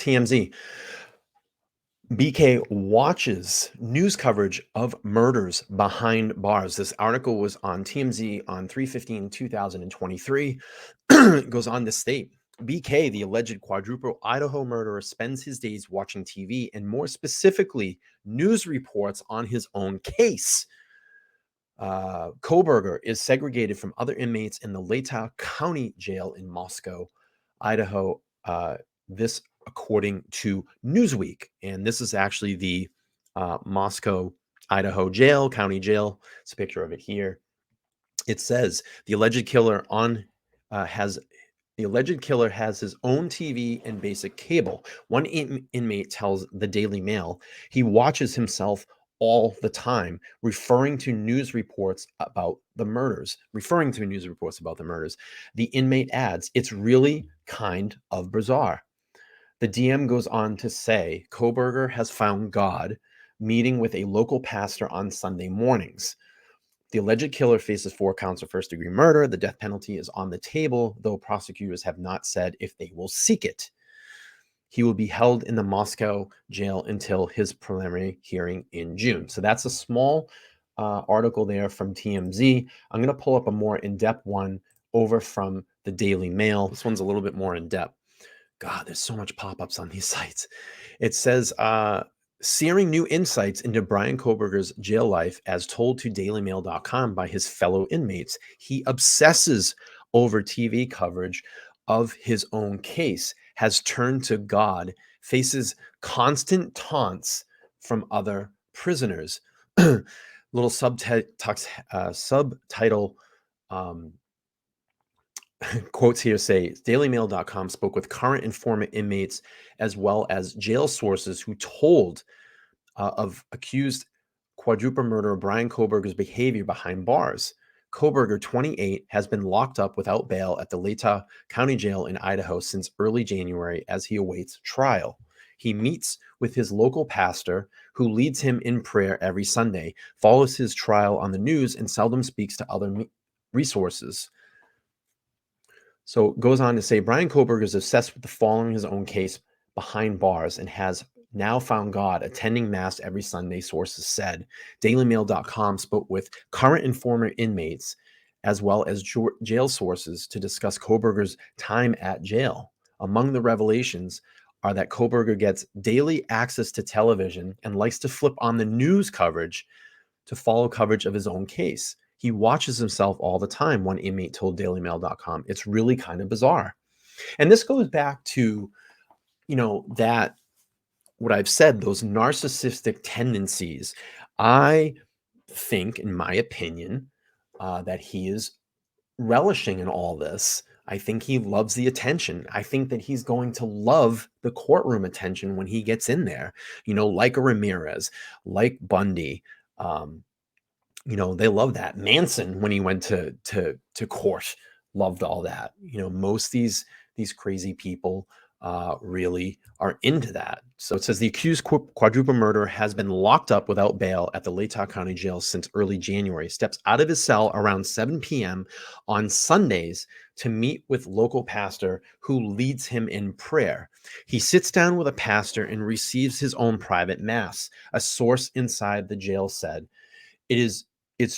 TMZ. BK watches news coverage of murders behind bars. This article was on TMZ on 3/15/2023. It goes on to state BK, the alleged quadruple Idaho murderer, spends his days watching TV and more specifically news reports on his own case. Kohberger is segregated from other inmates in the Latah County Jail in Moscow, Idaho. This according to Newsweek. And this is actually the Moscow, Idaho jail, county jail. It's a picture of it here. It says the alleged killer has his own TV and basic cable. One inmate tells the Daily Mail he watches himself all the time, referring to news reports about the murders. The inmate adds, "It's really kind of bizarre." The DM goes on to say Kohberger has found God meeting with a local pastor on Sunday mornings. The alleged killer faces 4 counts of first-degree murder. The death penalty is on the table, though prosecutors have not said if they will seek it. He will be held in the Moscow jail until his preliminary hearing in June. So that's a small article there from TMZ. I'm going to pull up a more in-depth one over from the Daily Mail. This one's a little bit more in-depth. God, there's so much pop-ups on these sites. It says, searing new insights into Bryan Kohberger's jail life as told to dailymail.com by his fellow inmates. He obsesses over TV coverage of his own case, has turned to God, faces constant taunts from other prisoners. Little subtitle quotes here say dailymail.com spoke with current and former inmates as well as jail sources who told of accused quadruple murderer Bryan Kohberger's behavior behind bars. Kohberger, 28, has been locked up without bail at the Latah County Jail in Idaho since early January as he awaits trial. He meets with his local pastor, who leads him in prayer every Sunday, follows his trial on the news, and seldom speaks to other resources. So it goes on to say Bryan Kohberger is obsessed with following his own case behind bars and has now found God attending mass every Sunday, sources said. DailyMail.com spoke with current and former inmates as well as jail sources to discuss Kohberger's time at jail. Among the revelations are that Kohberger gets daily access to television and likes to flip on the news coverage to follow coverage of his own case. He watches himself all the time, one inmate told dailymail.com. It's really kind of bizarre. And this goes back to, that what I've said, those narcissistic tendencies. I think, in my opinion, that he is relishing in all this. I think he loves the attention. I think that he's going to love the courtroom attention when he gets in there, like a Ramirez, like Bundy. They love that. Manson, when he went to court, loved all that. Most these crazy people really are into that. So it says the accused quadruple murderer has been locked up without bail at the Latah County Jail since early January. Steps out of his cell around 7 p.m. on Sundays to meet with local pastor who leads him in prayer. He sits down with a pastor and receives his own private mass. A source inside the jail said, It's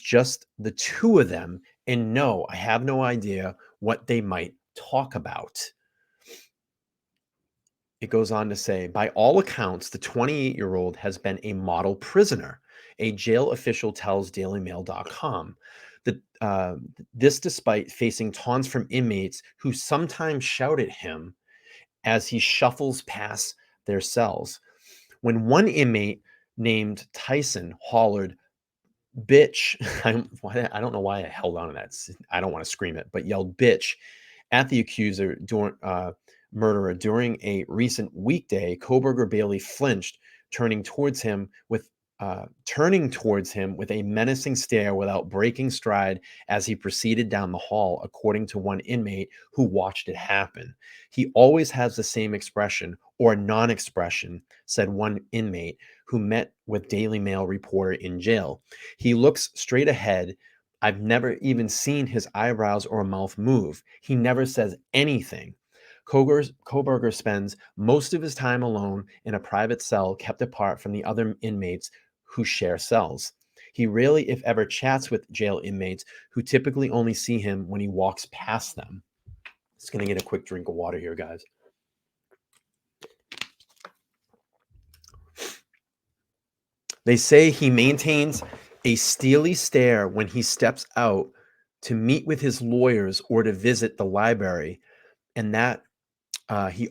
just the two of them, and no, I have no idea what they might talk about. It goes on to say, by all accounts, the 28-year-old has been a model prisoner, a jail official tells dailymail.com. This despite facing taunts from inmates who sometimes shout at him as he shuffles past their cells. When one inmate named Tyson hollered, "Bitch," I don't know why I held on to that. I don't want to scream it, but yelled "bitch" at the accuser murderer during a recent weekday. Kohberger barely flinched, turning towards him with a menacing stare without breaking stride as he proceeded down the hall, according to one inmate who watched it happen. He always has the same expression or non-expression, said one inmate who met with Daily Mail reporter in jail. He looks straight ahead. I've never even seen his eyebrows or mouth move. He never says anything. Kohberger spends most of his time alone in a private cell kept apart from the other inmates who share cells. He rarely, if ever, chats with jail inmates who typically only see him when he walks past them. Just going to get a quick drink of water here, guys. They say he maintains a steely stare when he steps out to meet with his lawyers or to visit the library, and that he's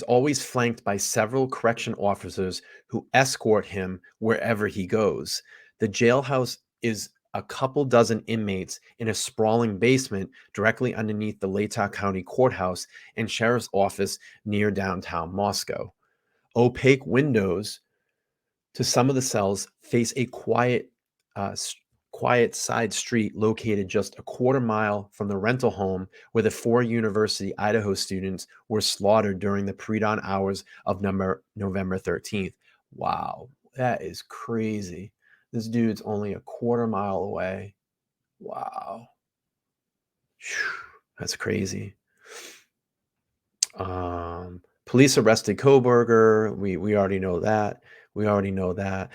always flanked by several correction officers who escort him wherever he goes. The jailhouse is a couple dozen inmates in a sprawling basement directly underneath the Latah County Courthouse and Sheriff's Office near downtown Moscow. Opaque windows to some of the cells face a quiet side street located just a quarter mile from the rental home where the 4 University Idaho students were slaughtered during the pre-dawn hours of November 13th. Wow, that is crazy. This dude's only a quarter mile away. Wow. That's crazy. Police arrested Kohberger. We already know that. We already know that.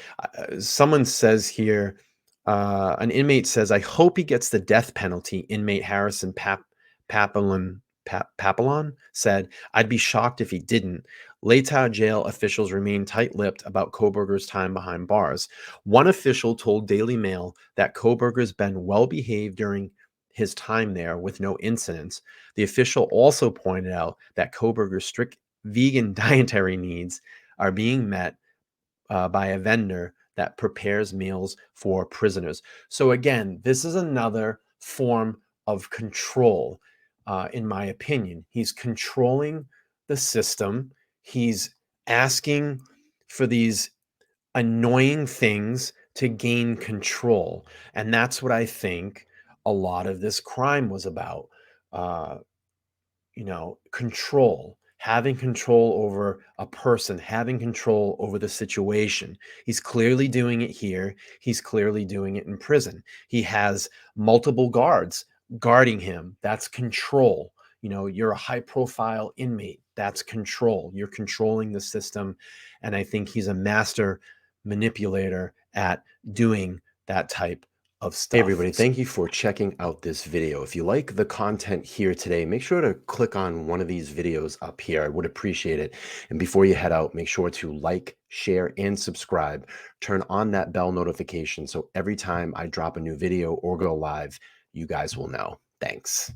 Someone says here, an inmate says, "I hope he gets the death penalty." Inmate Harrison Papillon said, "I'd be shocked if he didn't." Latah jail officials remain tight-lipped about Kohberger's time behind bars. One official told Daily Mail that Kohberger's been well-behaved during his time there with no incidents. The official also pointed out that Kohberger's strict vegan dietary needs are being met by a vendor that prepares meals for prisoners. So again, this is another form of control, in my opinion. He's controlling the system. He's asking for these annoying things to gain control. And that's what I think a lot of this crime was about. Uh, control, having control over a person, having control over the situation. He's clearly doing it here. He's clearly doing it in prison. He has multiple guards guarding him. That's control. You're a high profile inmate. That's control. You're controlling the system. And I think he's a master manipulator at doing that type of stuff. Hey everybody, thank you for checking out this video. If you like the content here today, make sure to click on one of these videos up here. I would appreciate it. And before you head out, make sure to like, share, and subscribe. Turn on that bell notification so every time I drop a new video or go live, you guys will know. Thanks.